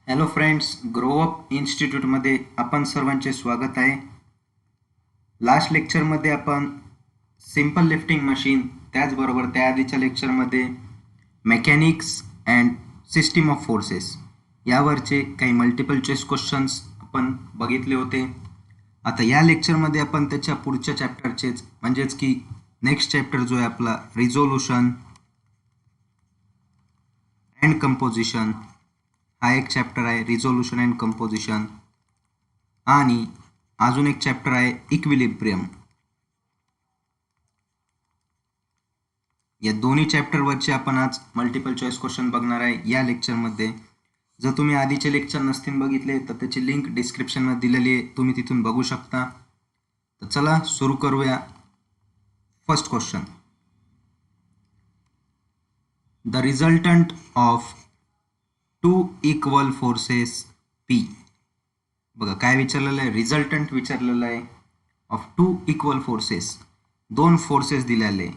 Hello friends, grow up इन्स्टिट्यूटमध्ये आपण सर्वांचे स्वागत आहे. लास्ट लेक्चरमध्ये आपण सिम्पल लिफ्टिंग मशीन, त्याचबरोबर त्याआधीच्या लेक्चरमध्ये mechanics and system of forces यावरचे काही मल्टिपल चॉईस क्वेश्चन्स आपण बघितले होते. आता या लेक्चरमध्ये आपण त्याच्या पुढच्या चॅप्टरचेच म्हणजेच की नेक्स्ट चॅप्टर जो आहे आपला रिझोल्युशन अँड कंपोजिशन, हा एक चॅप्टर आहे रिझोल्युशन अँड कंपोजिशन. आणि अजून एक चॅप्टर आहे इक्विलिब्रियम. या दोन्ही चॅप्टरवरचे आपण आज मल्टिपल चॉईस क्वेश्चन बघणार आहे या लेक्चरमध्ये. जर तुम्ही आधीचे लेक्चर नसतील बघितले तर त्याची लिंक डिस्क्रिप्शनमध्ये दिलेली आहे, तुम्ही तिथून बघू शकता. तर चला सुरू करूया. First question, the resultant of two equal forces P. बघा काय विचारलेलं आहे, रिझल्टंट विचारलेलं आहे ऑफ टू इक्वल फोर्सेस. दोन फोर्सेस दिलेले,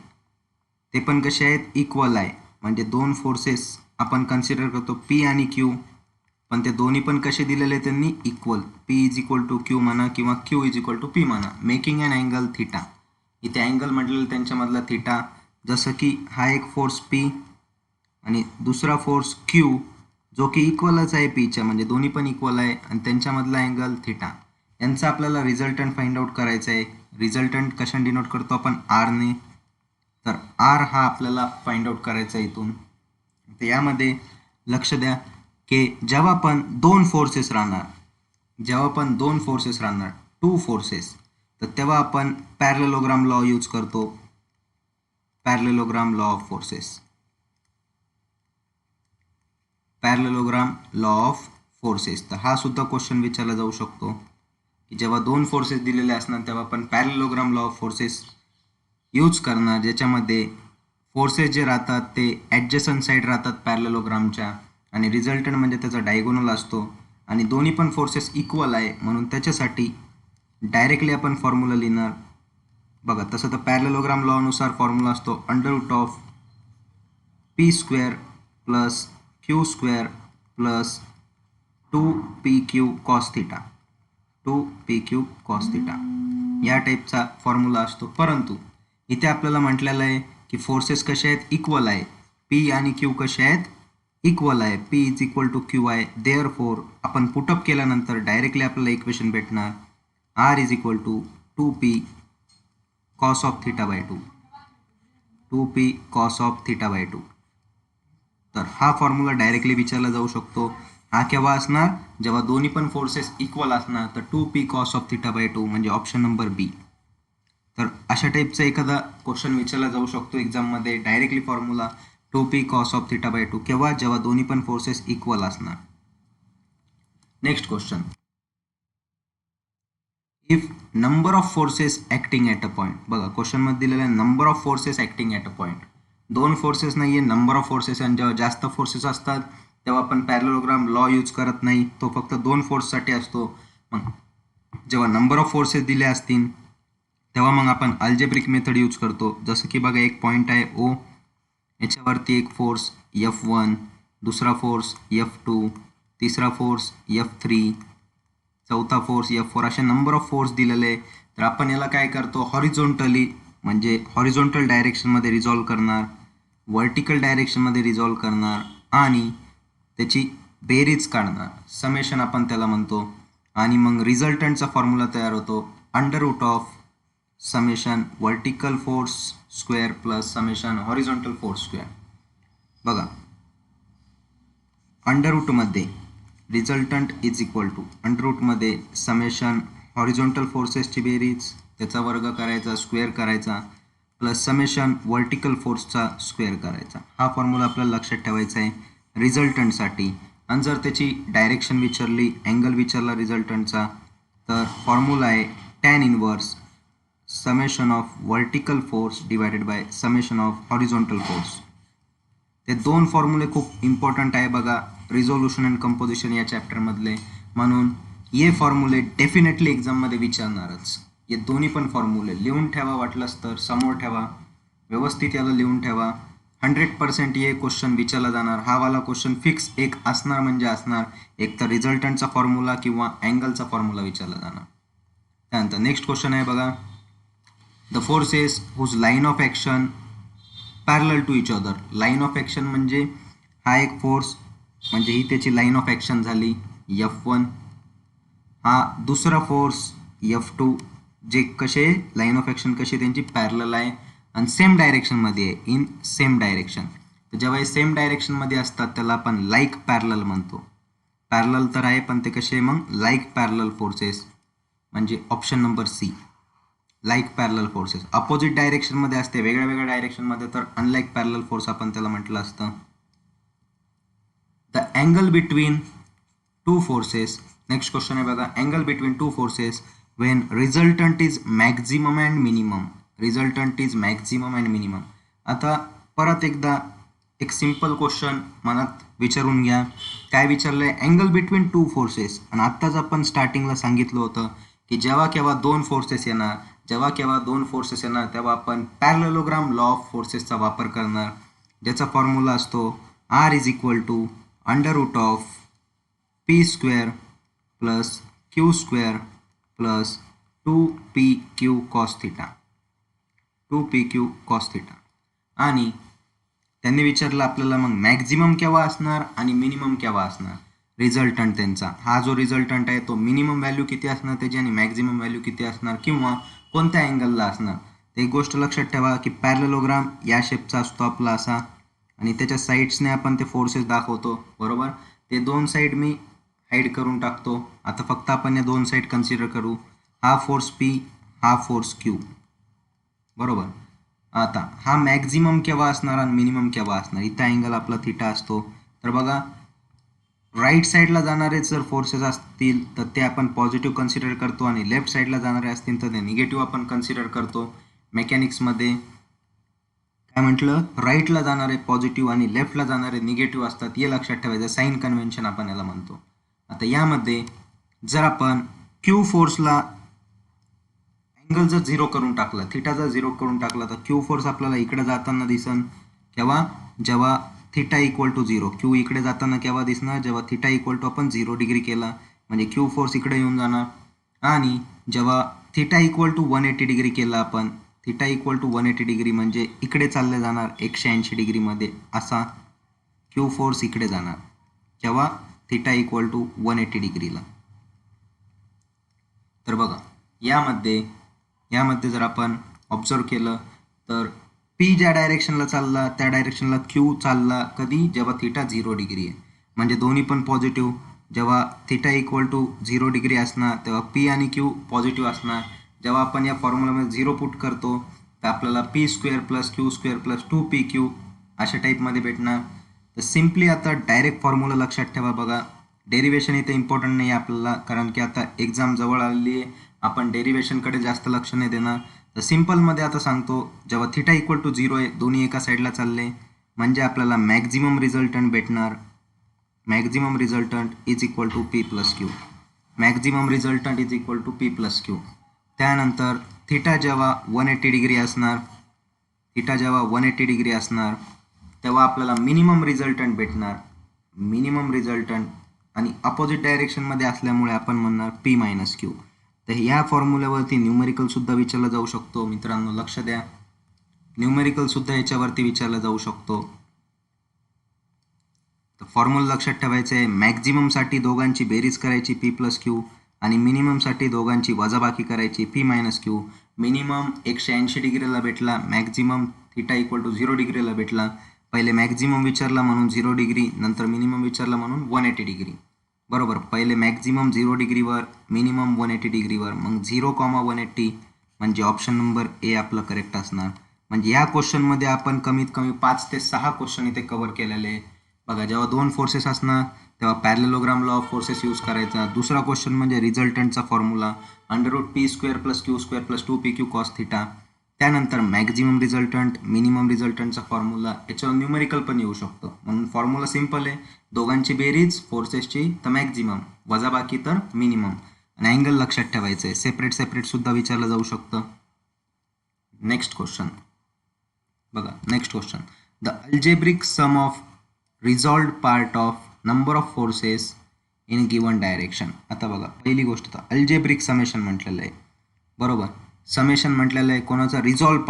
ते पण कसे आहेत, इक्वल आहे. म्हणजे दोन फोर्सेस आपण कन्सिडर करतो पी आणि क्यू, पण ते दोन्ही पण कसे दिलेले त्यांनी, equal. P is equal to Q म्हणा किंवा Q is equal to P म्हणा. Making an angle theta. इथे अँगल म्हटलेलं त्यांच्यामधला थिटा. जसं की हा एक फोर्स पी आणि दुसरा फोर्स क्यू जो की इक्वलच आहे पीच्या, म्हणजे दोन्ही पण इक्वल आहे आणि त्यांच्यामधला अँगल थिटा. यांचा आपल्याला रिझल्टंट फाइंड आउट करायचा आहे. रिझल्टंट कशाने डिनोट करतो आपण, आरने. तर आर हा आपल्याला फाइंड आउट करायचा आहे इथून. तर यामध्ये लक्ष द्या की जेव्हा पण दोन फोर्सेस राहणार टू फोर्सेस, तर तेव्हा आपण पॅरलेलोग्राम लॉ यूज करतो. Parallelogram law of forces. Parallelogram law of forces. तर हा सुद्धा क्वेश्चन विचारला जाऊ शकतो की जेव्हा दोन फोर्सेस दिलेले असणार तेव्हा आपण parallelogram law of forces use करणार, ज्याच्यामध्ये फोर्सेस जे राहतात ते ॲडजसंट साईड राहतात पॅरलेलोग्रामच्या, आणि रिझल्टंट म्हणजे त्याचा डायगोनल असतो, आणि दोन्ही पण फोर्सेस इक्वल आहे म्हणून त्याच्यासाठी डायरेक्टली आपण फॉर्म्युला लिहिणार. बघा तसं तर पॅरलेलोग्राम लॉनुसार फॉर्म्युला असतो under root of P square plus Q square plus 2pq cos theta. 2pq cos theta या टाईपचा फॉर्म्युला असतो. परंतु इथे आपल्याला म्हटलेलं आहे की फोर्सेस कसे आहेत, इक्वल आहे. पी आणि क्यू कसे आहेत, इक्वल आहे. P is equal to Q आहे. देअर फोर आपण पुटअप केल्यानंतर डायरेक्टली आपल्याला इक्वेशन भेटणार R is equal to 2p cos of theta by 2. 2p cos of theta by 2. तर हा फॉर्म्युला डायरेक्टली विचारला जाऊ शकतो. हा केव्हा असणार, जेव्हा दोन्ही पण फोर्सेस इक्वल असणार. तर 2p cos of theta by 2 म्हणजे ऑप्शन नंबर बी. तर अशा टाईपचा एखादा क्वेश्चन विचारला जाऊ शकतो एक्झाममध्ये, directly formula 2p cos of theta by 2 केव्हा, जेव्हा दोन्ही पण फोर्सेस इक्वल असणार. Next question, if number of forces acting at a point. बघा क्वेश्चनमध्ये दिलेला आहे number of forces acting at a point. दोन फोर्सेस नाही आहे, नंबर ऑफ फोर्सेस. आणि जेव्हा जास्त फोर्सेस असतात तेव्हा आपण पॅरलेलोग्राम लॉ यूज करत नाही, तो फक्त दोन फोर्ससाठी असतो. मग जेव्हा नंबर ऑफ फोर्सेस दिले असतील तेव्हा मग आपण अल्जेब्रिक मेथड यूज करतो. जसं की बघा एक पॉईंट आहे ओ, याच्यावरती एक फोर्स F1, दुसरा फोर्स F2, तिसरा फोर्स F3, चौथा फोर्स F4, असे नंबर ऑफ फोर्स दिलेले. तर आपण याला काय करतो, हॉरिझॉन्टली म्हणजे हॉरिझॉन्टल डायरेक्शनमध्ये रिझॉल्व करणार, व्हर्टिकल डायरेक्शनमध्ये रिझॉल्व करणार आणि त्याची बेरीज काढणार, समेशन आपण त्याला म्हणतो. आणि मग रिझल्टंटचा फॉर्म्युला तयार होतो under root of summation vertical force square plus summation horizontal force square. बघा अंडर रूटमध्ये resultant is equal to under रूटमध्ये समेशन हॉरिझॉन्टल फोर्सेसची बेरीज, त्याचा वर्ग करायचा, स्क्वेअर करायचा, प्लस समेशन व्हर्टिकल फोर्सचा स्क्वेअर करायचा. हा फॉर्म्युला आपल्याला लक्षात ठेवायचा आहे रिझल्टंटसाठी. आणि जर त्याची डायरेक्शन विचारली, अँगल विचारला रिझल्टंटचा, तर फॉर्म्युला आहे tan inverse summation of vertical force divided by summation of horizontal force. ते दोन फॉर्म्युले खूप इम्पॉर्टंट आहे बघा रिझोल्युशन अँड कंपोजिशन या चॅप्टरमधले, म्हणून हे फॉर्म्युले डेफिनेटली एक्झाममध्ये विचारणारच. हे दोन्ही पण फॉर्म्युले लिहून ठेवा, वाटलंच तर समोर ठेवा, व्यवस्थित याला लिहून ठेवा. 100% ये क्वेश्चन विचारला जाणार. हा वाला क्वेश्चन फिक्स एक असणार म्हणजे असणार, एक तर रिझल्टंटचा फॉर्म्युला किंवा अँगलचा फॉर्म्युला विचारला जाणार. त्यानंतर नेक्स्ट क्वेश्चन आहे बघा, the forces whose line of action parallel to each other. Line of action म्हणजे हा एक फोर्स, म्हणजे ही त्याची लाईन ऑफ ॲक्शन झाली F1, हा दुसरा फोर्स F2, जे कसे लाईन ऑफ ॲक्शन कशी त्यांची पॅरलल आहे आणि सेम डायरेक्शनमध्ये आहे, इन सेम डायरेक्शन. तर जेव्हा हे सेम डायरेक्शनमध्ये असतात त्याला आपण लाईक पॅरलल म्हणतो. पॅरलल तर आहे पण ते कसे मग लाईक पॅरलल फोर्सेस, म्हणजे option number C, like parallel forces. Opposite डायरेक्शनमध्ये असते, वेगळ्या वेगळ्या डायरेक्शनमध्ये तर अनलाईक पॅरलल फोर्स आपण त्याला म्हटलं असतं. The angle between two forces. Next question आहे बघा, angle between two forces Wien resultant is maximum and minimum. Resultant is maximum and minimum. आता परत एकदा एक सिम्पल क्वेश्चन मनात विचारून घ्या. काय विचारलं आहे, अँगल बिटवीन टू फोर्सेस. आणि आत्ताच आपण स्टार्टिंगला सांगितलं होतं की जेव्हा केव्हा दोन फोर्सेस येणार, तेव्हा आपण पॅरलेलोग्राम लॉ ऑफ फोर्सेसचा वापर करणार, ज्याचा फॉर्म्युला असतो R is equal to under root of P square plus Q square plus 2PQ cos theta, 2PQ cos theta. आणि त्यांनी विचारलं आपल्याला मग मॅक्झिमम केव्हा असणार आणि मिनिमम केव्हा असणार. रिझल्टंट त्यांचा, हा जो रिझल्टंट आहे तो मिनिमम व्हॅल्यू किती असणार त्याची आणि मॅक्झिमम व्हॅल्यू किती असणार किंवा कोणत्या अँगलला असणार. एक गोष्ट लक्षात ठेवा की पॅरलेलोग्राम या शेपचा असतो आपला असा, आणि त्याच्या साईड्सने आपण ते फोर्सेस दाखवतो, बरोबर. ते दोन साईड मी हाईड करून टाकतो. आता फक्त आपण या दोन साईड कन्सिडर करू, हा फोर्स P, हा फोर्स Q, बरोबर. आता हा मॅक्झिमम केव्हा असणार आणि मिनिमम केव्हा असणार. इथं अँगल आपला थिटा असतो. तर बघा, राईट साईडला जाणारे जर फोर्सेस असतील तर ते आपण पॉझिटिव्ह कन्सिडर करतो आणि लेफ्ट साईडला जाणारे असतील तर ते निगेटिव्ह आपण कन्सिडर करतो. मेकॅनिक्समध्ये काय म्हटलं, राईटला जाणारे पॉझिटिव्ह आणि लेफ्टला जाणारे निगेटिव्ह असतात, हे लक्षात ठेवायचं. साईन कन्व्हेन्शन आपण याला म्हणतो. आता यामध्ये जर आपण क्यू फोर्सला अँगल जर झिरो करून टाकला, थिटा जर झिरो करून टाकला, तर क्यू फोर्स आपल्याला इकडे जाताना दिसन केव्हा, जेव्हा theta equal to zero. Q इकडे जाताना केव्हा दिसणार, जेव्हा थिटा इक्वल टू आपण 0 डिग्री केला, म्हणजे क्यू फोर्स इकडे येऊन जाणार. आणि जेव्हा थिटा इक्वल टू 180 डिग्री केला आपण, थिटा इक्वल टू 180 डिग्री म्हणजे इकडे चालले जाणार 180 डिग्रीमध्ये, असा क्यू फोर्स इकडे जाणार जेव्हा थिटा इक्वल टू 180 डिग्रीला. तर बघा, यामध्ये जर आपण ऑब्झर्व केलं तर P ज्या डायरेक्शनला चालला त्या डायरेक्शनला Q चालला कधी, जेव्हा थिटा 0 डिग्री आहे, म्हणजे दोन्ही पण पॉझिटिव्ह. जेव्हा थिटा इक्वल टू 0 डिग्री असणार तेव्हा P आणि Q पॉझिटिव्ह असणार. जेव्हा आपण या फॉर्म्युलामध्ये 0 पुट करतो तर आपल्याला P square plus Q square plus 2PQ अशा टाईपमध्ये भेटणार. तर सिम्पली आता डायरेक्ट फॉर्म्युला लक्षात ठेवा. बघा, डेरिवेशन इथे इम्पॉर्टंट नाही आहे आपल्याला, कारण की आता एक्झाम जवळ आलेली आहे, आपण डेरिवेशनकडे जास्त लक्ष नाही देणार. तर सिम्पलमध्ये आता सांगतो, जेव्हा थिटा इक्वल टू 0 आहे, दोन्ही एका साईडला चालले, म्हणजे आपल्याला मॅक्झिमम रिझल्टंट भेटणार. Maximum resultant is equal to P plus Q. Maximum resultant is equal to P plus Q. त्यानंतर थिटा जेव्हा 180 डिग्री असणार, तेव्हा आपल्याला मिनिमम रिझल्टंट भेटणार. मिनिमम रिझल्टंट आणि अपोजिट डायरेक्शनमध्ये असल्यामुळे आपण म्हणणार P मायनस Q. तर ह्या फॉर्म्युल्यावरती न्यूमेरिकलसुद्धा विचारला जाऊ शकतो. मित्रांनो लक्ष द्या, न्यूमेरिकलसुद्धा याच्यावरती विचारला जाऊ शकतो. तर फॉर्म्युला लक्षात ठेवायचं आहे, मॅक्झिममसाठी दोघांची बेरीज करायची P प्लस Q आणि मिनिममसाठी दोघांची वजाबाकी करायची P मायनस Q. मिनिमम 180 डिग्रीला भेटला, मॅक्झिमम थिटा इक्वल टू 0 डिग्रीला भेटला. पहिले मॅक्झिमम विचारला म्हणून 0 डिग्री, नंतर मिनिमम विचारला म्हणून 180 डिग्री, बरोबर. पहिले मॅक्झिमम 0 डिग्रीवर, मिनिमम 180 डिग्रीवर, मग 0,180 म्हणजे ऑप्शन नंबर ए आपलं करेक्ट असणार. म्हणजे या क्वेश्चनमध्ये आपण कमीत कमी 5 ते 6 क्वेश्चन इथे कव्हर केलेले आहे. बघा, जेव्हा दोन फोर्सेस असणार तेव्हा parallelogram law of forces use करायचा. दुसरा क्वेश्चन म्हणजे रिझल्टंटचा formula under root P square plus Q square plus 2PQ cos theta. त्यानंतर मॅक्झिमम रिझल्टंट, मिनिमम रिझल्टंटचा फॉर्म्युला, याच्यावर न्यूमेरिकल पण येऊ शकतं. म्हणून फॉर्म्युला सिम्पल आहे, दोघांची बेरीज फोर्सेसची तर मॅक्झिमम, वजाबाकी तर मिनिमम. आणि अँगल लक्षात ठेवायचं आहे, सेपरेट सुद्धा विचारलं जाऊ शकतं. नेक्स्ट क्वेश्चन बघा, next question, the algebraic sum of resolved part of number of forces in given direction. आता बघा पहिली गोष्ट तर अल्जेब्रिक समेशन म्हटलेलं आहे, बरोबर. समेशन म्हटलेलं आहे कोणाचं? रिझॉल्व्ह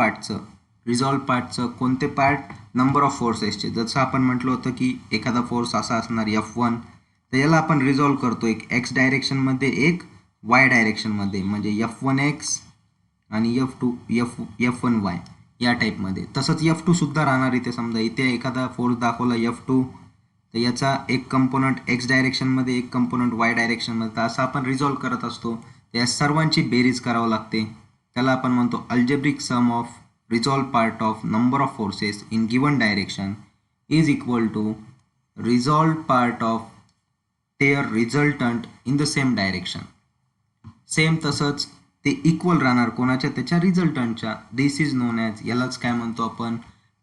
पार्टचं कोणते पार्ट? Number of फोर्सेसचे. जसं आपण म्हटलं होतं की एखादा फोर्स असा असणार F1, तर याला आपण रिझॉल्व्ह करतो, एक एक्स डायरेक्शनमध्ये एक वाय डायरेक्शनमध्ये, म्हणजे F1x आणि F1y या टाईपमध्ये. तसंच F2 सुद्धा राहणार इथे. समजा इथे एखादा फोर्स दाखवला F2, तर याचा एक कंपोनंट एक्स डायरेक्शनमध्ये, एक कंपोनंट वाय डायरेक्शनमध्ये. तर असं आपण रिझॉल्व्ह करत असतो. या सर्वांची बेरीज करावं लागते. त्याला आपण म्हणतो algebraic sum of resolve part of number of forces in given direction is equal to resolve part of their resultant in the same direction. Same तसंच ते इक्वल राहणार कोणाच्या? त्याच्या रिझल्टंटच्या. दिस इज नोन ॲज, यालाच काय म्हणतो आपण?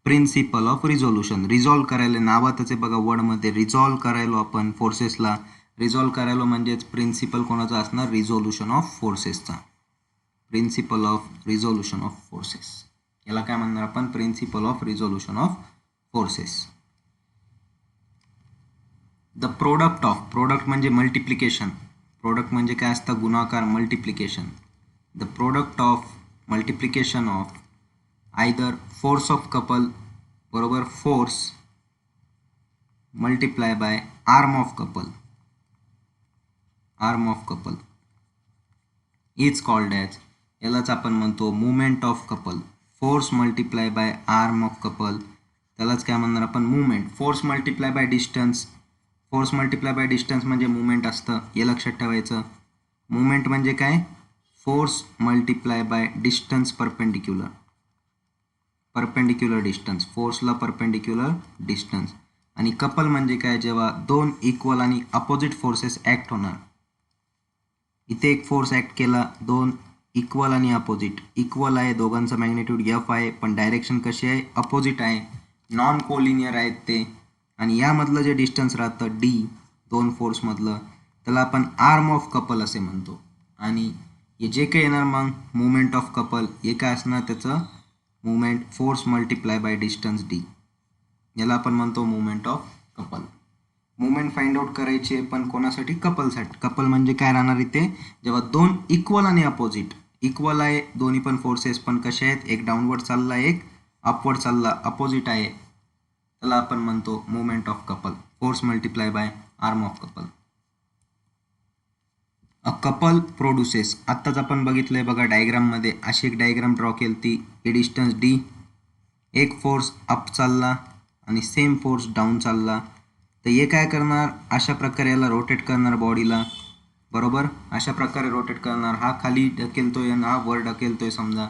Principle of resolution. रिझॉल्व्ह करायला नावातच आहे बघा, वर्डमध्ये रिझॉल्व्ह करायलो आपण फोर्सेसला. रिझॉल्व्ह करायलो म्हणजेच प्रिन्सिपल कोणाचा असणार? रिझोल्युशन ऑफ फोर्सेसचा. Principle of resolution of forces, याला काय म्हणणार आपण? Principle of resolution of forces. The product म्हणजे मल्टिप्लिकेशन. प्रोडक्ट म्हणजे काय असतं? गुणाकार, multiplication. The product of multiplication of either force of couple, बरोबर, force multiply by arm of couple is called as, यालाच आपण म्हणतो movement of couple. Force multiply by arm of couple, त्यालाच काय म्हणणार आपण? Movement. Force multiply by distance म्हणजे movement असतं, हे लक्षात ठेवायचं. मुवमेंट म्हणजे काय? Force multiply by distance perpendicular distance, फोर्सला परपेंडिक्युलर डिस्टन्स. आणि कपल म्हणजे काय? जेव्हा दोन इक्वल आणि अपोजिट फोर्सेस ॲक्ट होणार. इथे एक फोर्स ॲक्ट केला, दोन इक्वल आणि अपोजिट. इक्वल आहे, दोघांचा मॅग्नेट्यूड F आहे, पण डायरेक्शन कशी आहे? अपोजिट आहे, नॉन कोलिनियर आहेत ते. आणि यामधलं जे डिस्टन्स राहतं D, दोन फोर्समधलं, त्याला आपण आर्म ऑफ कपल असे म्हणतो. आणि हे जे काही येणार मग मुवमेंट ऑफ कपल, हे काय असणार? त्याचं movement force multiply by distance D, याला आपण म्हणतो movement of couple. Movement find out करायची आहे, पण कोणासाठी? कपलसाठी. कपल म्हणजे काय राहणार इथे? जेव्हा दोन इक्वल आणि अपोजिट. इक्वल आहे दोन्ही पण फोर्सेस, पण कसे आहेत? एक डाऊनवर्ड चालला, एक अपवर्ड चालला, अपोजिट आहे, त्याला आपण म्हणतो movement of couple. Force multiply by arm of couple. A couple produces, आत्ताच आपण बघितलंय बघा डायग्राममध्ये, अशी एक डायग्राम ड्रॉ केली ती. हे डिस्टन्स D, एक फोर्स अप चालला आणि सेम फोर्स डाऊन चालला. तर हे काय करणार? अशा प्रकारे याला रोटेट करणार बॉडीला, बरोबर. अशा प्रकारे रोटेट करणार. हा खाली ढकेलतोय आणि हा वर ढकेलतोय समजा,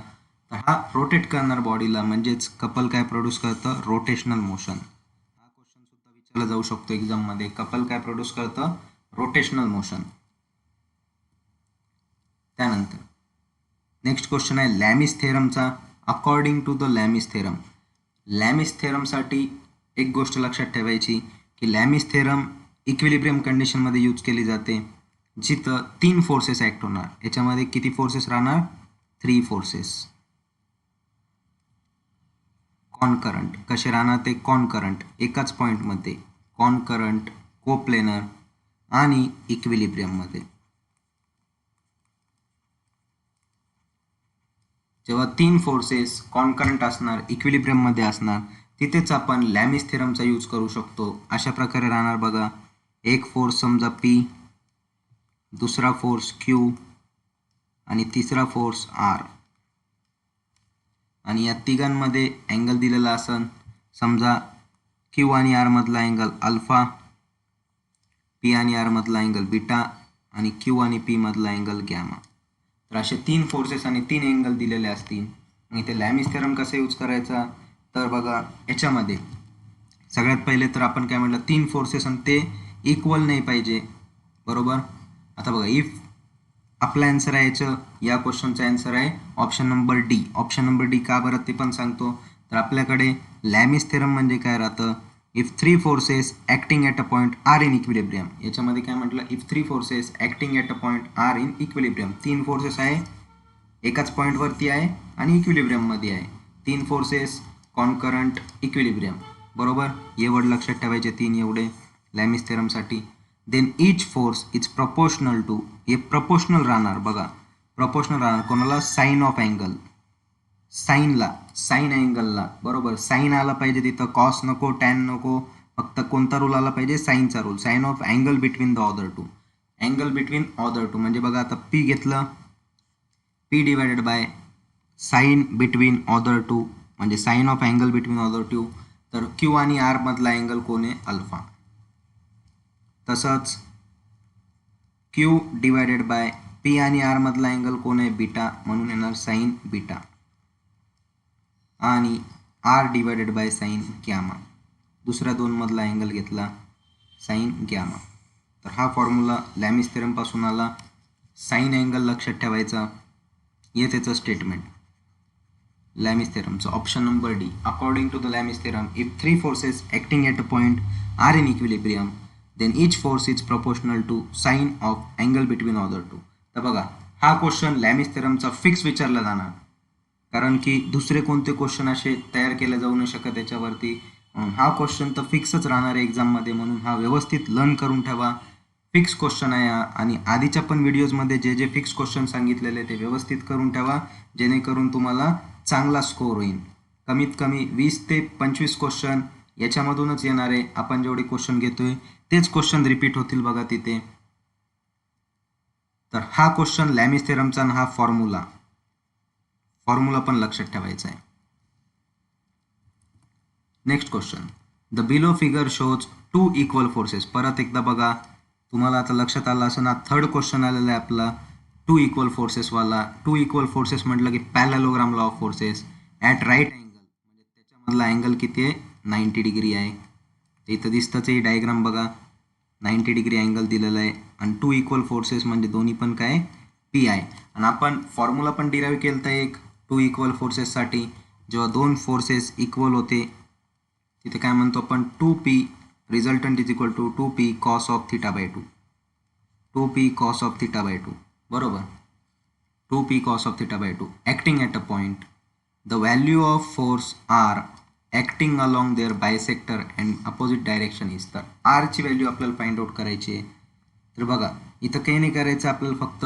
तर हा रोटेट करणार बॉडीला, म्हणजेच कपल काय प्रोड्यूस करतं? Rotational motion. हा क्वेश्चन सुद्धा विचारला जाऊ शकतो एक्झाममध्ये. कपल काय प्रोड्यूस करतं? Rotational motion. त्यानंतर नेक्स्ट क्वेश्चन आहे लॅमिस थेरमचा. अकॉर्डिंग टू द लॅमिस थेरमसाठी एक गोष्ट लक्षात ठेवायची की लॅमिस थेरम इक्विलिब्रियम कंडिशनमध्ये यूज केली जाते, जिथं 3 फोर्सेस ॲक्ट होणार. याच्यामध्ये किती फोर्सेस राहणार? 3 फोर्सेस. कॉनकरंट. कसे राहणार ते? कॉनकरंट, एकाच पॉईंटमध्ये. कॉनकरंट, कोप्लेनर आणि इक्विलिब्रियममध्ये. जेव्हा 3 फोर्सेस कॉनकरंट असणार, इक्विलिब्रियममध्ये असणार, तिथेच आपण लॅमिस थेरमचा यूज करू शकतो. अशा प्रकारे राहणार बघा. एक फोर्स समजा P, दुसरा फोर्स Q आणि तिसरा फोर्स R. आणि या तिघांमध्ये अँगल दिलेला असन. समजा Q आणि R मधला अँगल अल्फा, P आणि R मधला अँगल बीटा आणि Q आणि P मधला अँगल गॅमा. तर असे 3 फोर्सेस आणि 3 अँगल दिलेले असतील. आणि ते लॅमिस थेरम कसं यूज करायचा? तर बघा याच्यामध्ये सगळ्यात पहिले तर आपण काय म्हटलं? 3 फोर्सेस आणि ते इक्वल नाही पाहिजे, बरोबर. आता बघा, इफ आपला आन्सर आहे याचं, या क्वेश्चनचा आन्सर आहे option number D. Option number D का बरं ते पण सांगतो. तर आपल्याकडे लॅमिस थेरम म्हणजे काय राहतं? If 3 forces acting at a point are in equilibrium. याच्यामध्ये काय म्हटलं? If 3 forces acting at a point are in equilibrium. 3 forces आहे, एकाच पॉईंटवरती आहे आणि इक्विलिब्रियममध्ये आहे. 3 फोर्सेस कॉन्करंट इक्विलिब्रियम, बरोबर. हे वर्ड लक्षात ठेवायचे 3 एवढे लॅमिस थेरमसाठी. Then each force is proportional to, हे प्रपोर्शनल राहणार बघा, प्रपोर्शनल राहणार कोणाला, साइन ऑफ अँगल, साईनला, साइन अँगलला, बरोबर. साइन आला पाहिजे तिथं, कॉस नको, टॅन नको, फक्त कोणता रूल आला पाहिजे, साईनचा rule. Sine of angle between the other two, angle between other two म्हणजे बघा आता पी घेतलं, P divided by sine between other two म्हणजे sine of angle between other two. तर क्यू आणि आर मधला अँगल कोण आहे, अल्फा. तसंच क्यू डिवायडेड बाय पी आणि आर मधला अँगल कोण आहे, बीटा, म्हणून येणार साइन बीटा. आणि R divided by sine gamma, दुसऱ्या दोन मधला अँगल घेतला साइन गॅमा. तर हा फॉर्म्युला लॅमिस थेरमपासून आला. साइन अँगल लक्षात ठेवायचा, हे त्याचं स्टेटमेंट लॅमिस थेरमचं. Option number D. According to the Lami's theorem, if 3 forces acting at a point are in equilibrium then each force is proportional to sine of angle between other two. तर बघा हा question लॅमिस थेरमचा fix विचारला जाणार, कारण की दुसरे कोणते question असे तयार केले जाऊ नाही शकत त्याच्यावरती. हा क्वेश्चन तर फिक्सच राहणार आहे एक्झाममध्ये, म्हणून हा व्यवस्थित लर्न करून ठेवा. फिक्स क्वेश्चन आहे हा, आणि आधीच्या पण व्हिडिओजमध्ये जे जे फिक्स क्वेश्चन सांगितलेले ते व्यवस्थित करून ठेवा, जेणेकरून तुम्हाला चांगला स्कोर होईल. कमीत कमी 20 ते 25 क्वेश्चन याच्यामधूनच येणार आहे. आपण जेवढे क्वेश्चन घेतोय तेच क्वेश्चन रिपीट होतील बघा तिथे. तर हा क्वेश्चन लॅमिस थेरमचा आणि हा फॉर्म्युला पण लक्षात ठेवायचा आहे. Next question, the below figure shows 2 equal forces. परत एकदा बघा, तुम्हाला आता लक्षात आलं असं ना, थर्ड क्वेश्चन आलेला आहे आपला 2 इक्वल फोर्सेसवाला. 2 इक्वल फोर्सेस म्हटलं की parallelogram law of forces at right angle, म्हणजे त्याच्यामधला अँगल किती आहे, 90 डिग्री आहे. ते इथं दिसतंच आहे डायग्राम बघा, 90 डिग्री अँगल दिलेला आहे. आणि 2 इक्वल फोर्सेस म्हणजे दोन्ही पण काय, पी आहे. आणि आपण फॉर्म्युला पण डिराईव्ह केलं तर एक 2 इक्वल फोर्सेससाठी, जेव्हा 2 फोर्सेस इक्वल होते तिथे काय म्हणतो आपण, 2p resultant is equal to 2p cos of theta by 2, 2p cos of theta by 2, बरोबर. 2p cos of theta by 2 acting at a point, the value of force r acting along their bisector and opposite direction is. तर r ची value आपल्याला find out करायची आहे. तर बघा इथं काही नाही करायचं आपल्याला, फक्त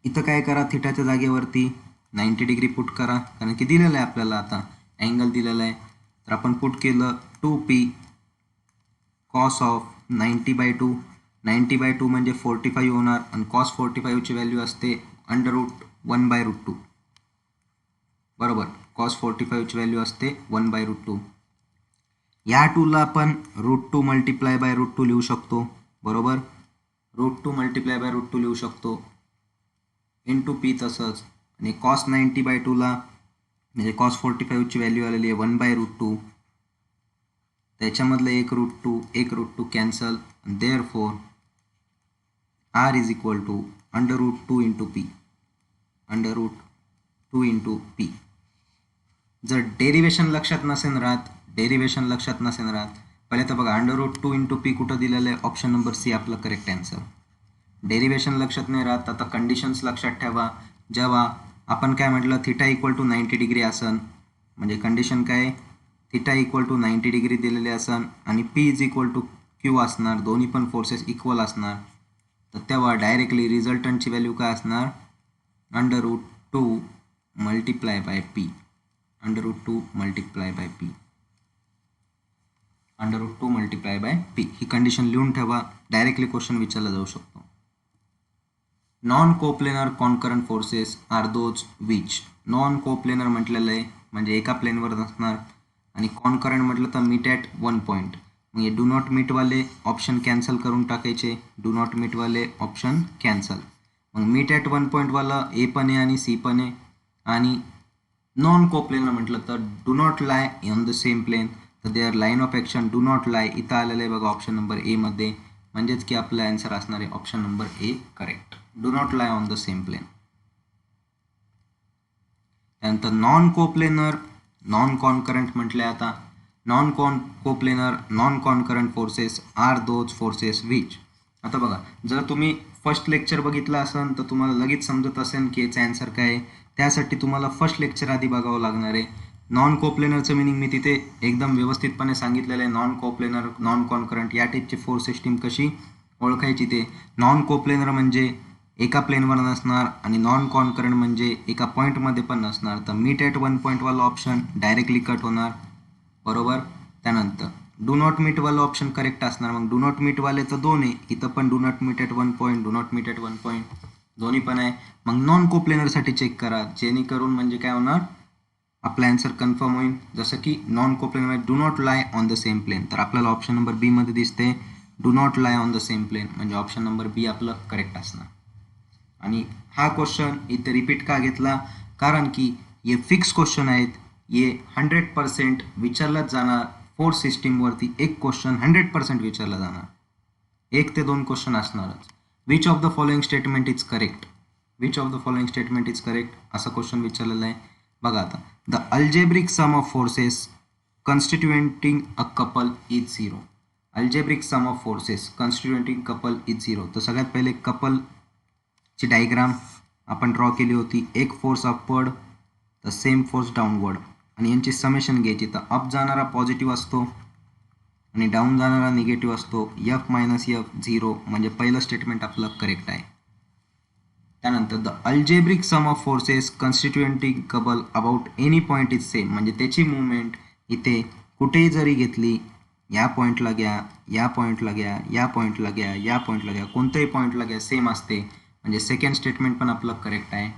इथं काय करा, थिटाच्या जागेवरती 90 डिग्री पुट करा, कारण की दिलेलं आहे आपल्याला आता अँगल दिलेला आहे. तर आपण पुट केलं 2p cos ऑफ 90/2, 90/2 म्हणजे 45 होणार, आणि cos 45 ची व्हॅल्यू असते √1/√2, बरोबर. cos 45 ची व्हॅल्यू असते 1/√2. या 2ला आपण √2 मल्टिप्लाय बाय √2 लिहू शकतो, बरोबर. √2 मल्टिप्लाय बाय √2 लिहू शकतो इंटू पी. तसंच आणि cos 90/2ला म्हणजे cos 45 ची व्हॅल्यू आलेली आहे 1/√2, त्याच्यामधलं एक √2 cancel, therefore r is equal to √2 into P, √2 into P. जर डेरिवेशन लक्षात नसेल राहत, पहिले तर बघा √2 इंटू पी कुठं दिलेलं आहे, ऑप्शन नंबर सी आपलं करेक्ट आन्सर. डेरिवेशन लक्षात नाही राहत, आता कंडिशन्स लक्षात ठेवा. जेव्हा आपण काय म्हटलं, थिटा इक्वल टू 90 डिग्री असन, म्हणजे कंडिशन काय, थिटा इक्वल टू 90 डिग्री दिलेले असन आणि P is equal to Q असणार, दोन्ही पण फोर्सेस इक्वल असणार. तर तेव्हा डायरेक्टली रिझल्टंटची व्हॅल्यू काय असणार, √2 multiply by P, √2 multiply by P, √2 multiply by P. ही कंडिशन लिहून ठेवा, डायरेक्टली क्वेश्चन विचारला जाऊ शकतो. Non coplanar concurrent forces are those which. Non coplanar म्हटलेलं आहे म्हणजे एका प्लेनवर नसणार, आणि कॉन्करंट म्हटलं तर मीट ॲट 1 पॉईंट. म्हणजे डू नॉट मीटवाले ऑप्शन कॅन्सल करून टाकायचे, डू नॉट मीटवाले ऑप्शन कॅन्सल. मग मीट ॲट 1 पॉईंटवाला ए पण आहे आणि सी पण आहे. आणि नॉन कोप्लेनर म्हटलं तर do not lie on the same plane, तर their line of action do not lie इथं आलेलं आहे बघा ऑप्शन नंबर ए मध्ये, म्हणजेच की आपला आन्सर असणार आहे option number A correct, do not lie on the same plane. त्यानंतर नॉन कोप्लेनर नॉन कॉन्करंट म्हटले, आता non coplanar non concurrent forces are those forces which. आता बघा जर तुम्ही फर्स्ट लेक्चर बघितलं असेल तर तुम्हाला लगेच समजत असेल की याचा आन्सर काय आहे. त्यासाठी तुम्हाला फर्स्ट लेक्चर आधी बघावं लागणार आहे. नॉन कोप्लेनरचं मिनिंग मी तिथे एकदम व्यवस्थितपणे सांगितलेलं आहे. नॉन कोप्लेनर, नॉन कॉन्करंट या टाईपची फोर्स सिस्टीम कशी ओळखायची ते. नॉन कोप्लेनर म्हणजे एका प्लेनवर नसणार आणि नॉन कॉन्करंट म्हणजे एका पॉईंटमध्ये पण नसणार. तर मीट ॲट वन पॉईंटवाला ऑप्शन डायरेक्टली कट होणार, बरोबर. त्यानंतर डू नॉट मीटवाला ऑप्शन करेक्ट असणार. मग डू नॉट मीटवाले तर दोन आहे, इथं पण do not meet at one point, do not meet at one point दोन्ही पण आहे. मग नॉन कोप्लेनरसाठी चेक करा, जेणेकरून म्हणजे काय होणार, आपला आन्सर कन्फर्म होईल. जसं की non coplanar do not lie on the same plane, तर आपल्याला ऑप्शन नंबर बी मध्ये दिसते do not lie on the same plane, म्हणजे ऑप्शन नंबर बी आपलं करेक्ट असणार. आणि हा क्वेश्चन इथे रिपीट का घेतला, कारण की हे फिक्स क्वेश्चन आहेत, हे 100% विचारलाच जाणार. फोर्स सिस्टीमवरती एक क्वेश्चन 100% विचारला जाणार, 1 ते 2 क्वेश्चन असणारच. Which of the following statement is correct, which of the following statement is correct असा क्वेश्चन विचारलेला आहे. बघा आता, the algebraic sum of forces constituenting a couple is zero. Algebraic sum of forces constituenting couple is zero. तर सगळ्यात पहिले कपलची diagram आपण draw केली होती. एक फोर्स अपवर्ड तर सेम फोर्स डाऊनवर्ड, आणि यांची समेशन घ्यायची. तर अप जाणारा पॉझिटिव्ह असतो आणि डाऊन जाणारा निगेटिव्ह असतो. एफ मायनस एफ झिरो, म्हणजे पहिलं स्टेटमेंट आपलं करेक्ट आहे. त्यानंतर the algebraic sum of forces constituenting couple about any point is same, म्हणजे त्याची मुवमेंट इथे कुठेही जरी घेतली, या पॉईंटला घ्या, या पॉईंटला घ्या, या पॉईंटला घ्या, या पॉईंटला घ्या, कोणत्याही पॉईंटला घ्या, सेम असते. म्हणजे सेकंड स्टेटमेंट पण आपलं करेक्ट आहे.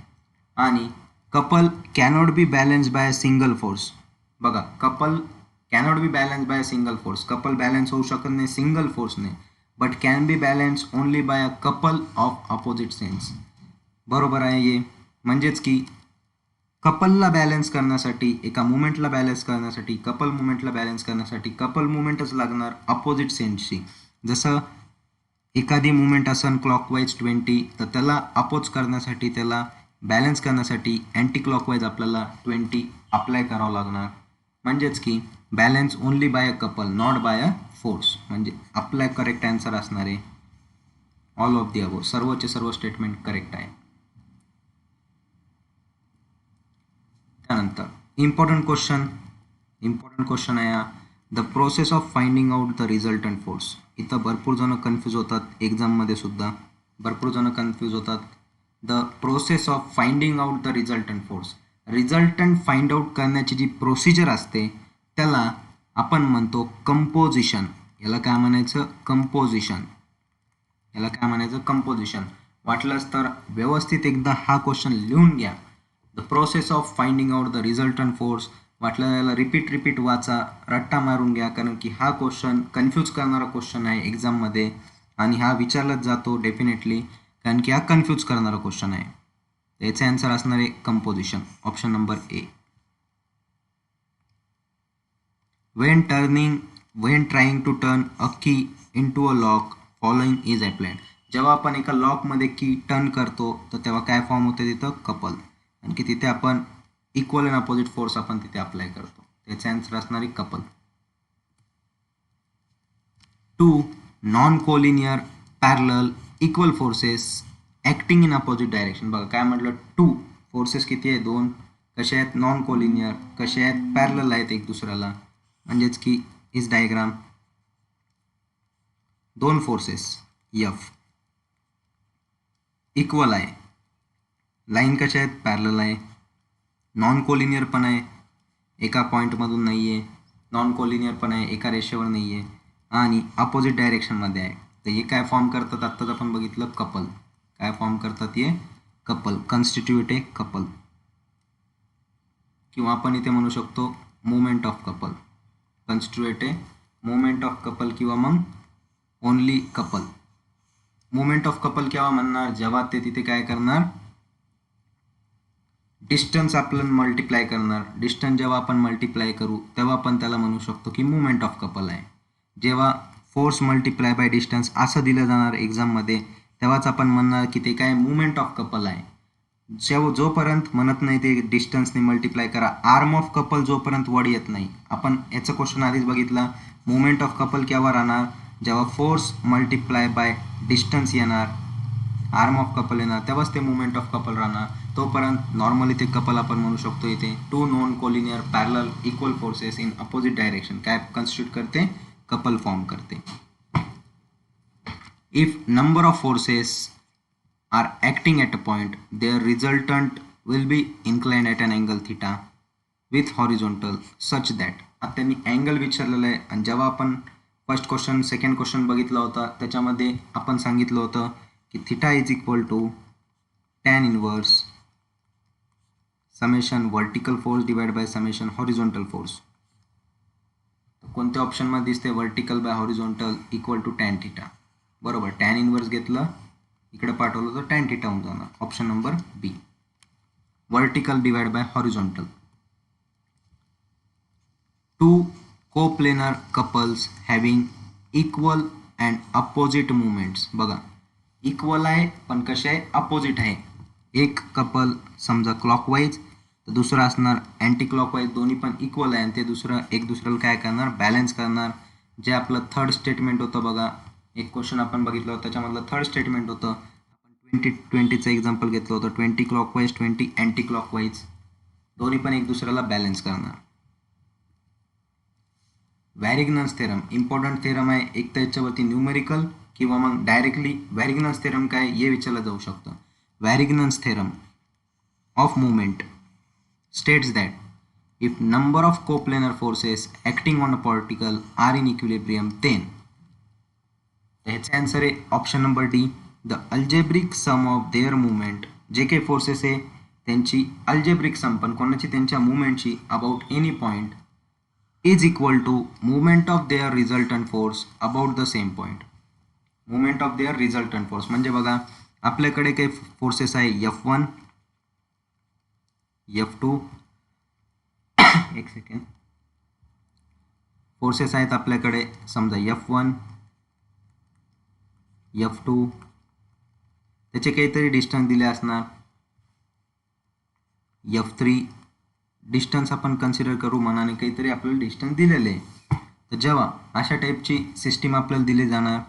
आणि couple cannot be balance by a single force. बघा, couple cannot be balance by a single force, couple balance होऊ शकत नाही सिंगल फोर्सने, but can be balance only by a couple of opposite sense. बरोबर आहे हे. म्हणजेच की कपलला बॅलन्स करण्यासाठी, एका मुवमेंटला बॅलन्स करण्यासाठी, कपल मुवमेंटला बॅलन्स करण्यासाठी कपल मुवमेंटच लागणार अपोजिट सेन्सची. जसं एखादी मुवमेंट असेल क्लॉकवाईज 20, तर त्याला अपोज करण्यासाठी, त्याला बॅलन्स करण्यासाठी अँटी क्लॉकवाईज आपल्याला 20 अप्लाय करावं लागणार. म्हणजेच की balance only by a couple, not by a force, म्हणजे आपला करेक्ट आन्सर असणार आहे ऑल ऑफ दी अबो. सर्वचे सर्व स्टेटमेंट करेक्ट आहे. त्यानंतर इम्पॉर्टंट क्वेश्चन आहे हा. The process of finding out the resultant force. इथं भरपूर जण कन्फ्यूज होतात, एक्झाममध्ये सुद्धा भरपूर जण कन्फ्यूज होतात. The process of finding out the resultant force, resultant find out करण्याची जी प्रोसिजर असते त्याला आपण म्हणतो कंपोजिशन. याला काय म्हणायचं, कंपोजिशन. याला काय म्हणायचं, कंपोजिशन. वाटलंच तर व्यवस्थित एकदा हा क्वेश्चन लिहून घ्या. The process of finding out the resultant force. वाटलं याला रिपीट वाचा, रट्टा मारून घ्या, कारण की हा क्वेश्चन कन्फ्यूज करणारा क्वेश्चन आहे एक्झाममध्ये, आणि हा विचारलाच जातो डेफिनेटली, कारण की हा कन्फ्यूज करणारा क्वेश्चन आहे. याचा आन्सर असणार आहे composition, option number A. when trying to turn a key into a lock following is applied. जेव्हा आपण एका लॉकमध्ये की टर्न करतो तर तेव्हा काय फॉर्म होते तिथं, कपल, आणि की तिथे आपण इक्वल अँड अपोजिट फोर्स आपण तिथे अप्लाय करतो. त्याचा आन्सर असणार आहे couple. 2 non collinear parallel equal forces acting in opposite direction. बघा काय म्हटलं, 2 फोर्सेस किती आहे, 2. कसे आहेत, नॉन कोलिनियर. कसे आहेत, पॅरलल आहेत एक दुसऱ्याला. म्हणजेच की is diagram, 2 forces F equal आहे, लाईन कशा आहेत, पॅरलल आहे, नॉन कोलिनियर पण आहे, एका पॉईंटमधून नाही आहे, नॉन कोलिनियर पण आहे, एका रेषेवर नाही आहे, आणि अपोजिट डायरेक्शनमध्ये आहे. तर हे काय फॉर्म करतात, आत्ताच आपण बघितलं, कपल. काय फॉर्म करतात हे, कपल, कॉन्स्टिट्यूट ए कपल, किंवा आपण इथे म्हणू शकतो movement of couple. Constitute A movement of couple किंवा मग only couple. Movement of couple केव्हा म्हणणार, जेव्हा ते तिथे काय करणार, डिस्टन्स आपण मल्टिप्लाय करणार. डिस्टन्स जेव्हा आपण मल्टिप्लाय करू तेव्हा आपण त्याला म्हणू शकतो की मुवमेंट ऑफ कपल आहे. जेव्हा फोर्स मल्टिप्लाय बाय डिस्टन्स असं दिलं जाणार एक्झाममध्ये, तेव्हाच आपण म्हणणार की ते काय, मुवमेंट ऑफ कपल आहे. जोपर्यंत म्हणत नाही ते डिस्टन्सने मल्टिप्लाय करा, आर्म ऑफ कपल जोपर्यंत वर्ड येत नाही. आपण याचा क्वेश्चन आधीच बघितला. मुवमेंट ऑफ कपल केव्हा राहणार, जेव्हा फोर्स मल्टिप्लाय बाय डिस्टन्स येणार, आर्म ऑफ कपल येणार, तेव्हाच ते मुवमेंट ऑफ कपल राहणार. तोपर्यंत नॉर्मली ते कपल आपण म्हणू शकतो. इथे two non collinear parallel equal forces in opposite direction काय कन्स्टिट्यूट करते, कपल फॉर्म करते. If number of forces are acting at a point, their resultant will be inclined at an angle theta with horizontal such that. आता त्यांनी angle विचारलेलं आहे आणि जेव्हा आपण फर्स्ट क्वेश्चन सेकंड क्वेश्चन बघितला होता त्याच्यामध्ये आपण सांगितलं होतं की theta is equal to tan inverse summation vertical force divide by summation horizontal force. कोणत्या ऑप्शनमध्ये दिसते, vertical by horizontal equal to tan theta. बरोबर, टॅन इनवर्स घेतलं इकडे पाठवलं तर टॅन थिटा होऊन जाणार. Option number B, vertical divide by horizontal. Two coplanar couples having equal and opposite movements. बघा इक्वल आहे पण कसे आहे, अपोजिट आहे. एक कपल समजा क्लॉकवाईज तर दुसरा असणार अँटी क्लॉकवाईज, दोन्ही पण इक्वल आहे आणि ते दुसरं एक दुसऱ्याला काय करणार, बॅलन्स करणार. जे आपलं थर्ड स्टेटमेंट होतं बघा, एक क्वेश्चन आपण बघितलं होतं त्याच्यामधलं थर्ड स्टेटमेंट होतं. आपण 20-20चं एक्झाम्पल घेतलं होतं, 20 क्लॉकवाईज 20 अँटी क्लॉकवाईज, दोन्ही पण एक दुसऱ्याला बॅलन्स करणार. वॅरिग्नन्स थेरम इम्पॉर्टंट थेरम आहे. एक तर याच्यावरती न्यूमेरिकल किंवा मग डायरेक्टली वॅरिग्नन्स थेरम काय हे विचारलं जाऊ शकतं. Varignon's theorem of movement states that if number of coplanar forces acting on a particle are in equilibrium then. ह्याचा आन्सर आहे option number D, the algebraic sum of their movement. जे काही forces आहे त्यांची अल्जेब्रिक सम पण कोणाची, त्यांच्या मुवमेंटची about any point is equal to movement of their resultant force about the same point. Movement of their resultant force म्हणजे बघा आपल्याकडे काही फोर्सेस आहे F1 F2 एक सेकंड, फोर्सेस आहेत आपल्याकडे समजा F1 F2, त्याचे काहीतरी डिस्टन्स दिले असणार. F3 डिस्टन्स आपण कन्सिडर करू मनाने, काहीतरी आपल्याला डिस्टन्स दिलेले आहे. तर जेव्हा अशा टाईपची सिस्टीम आपल्याला दिली जाणार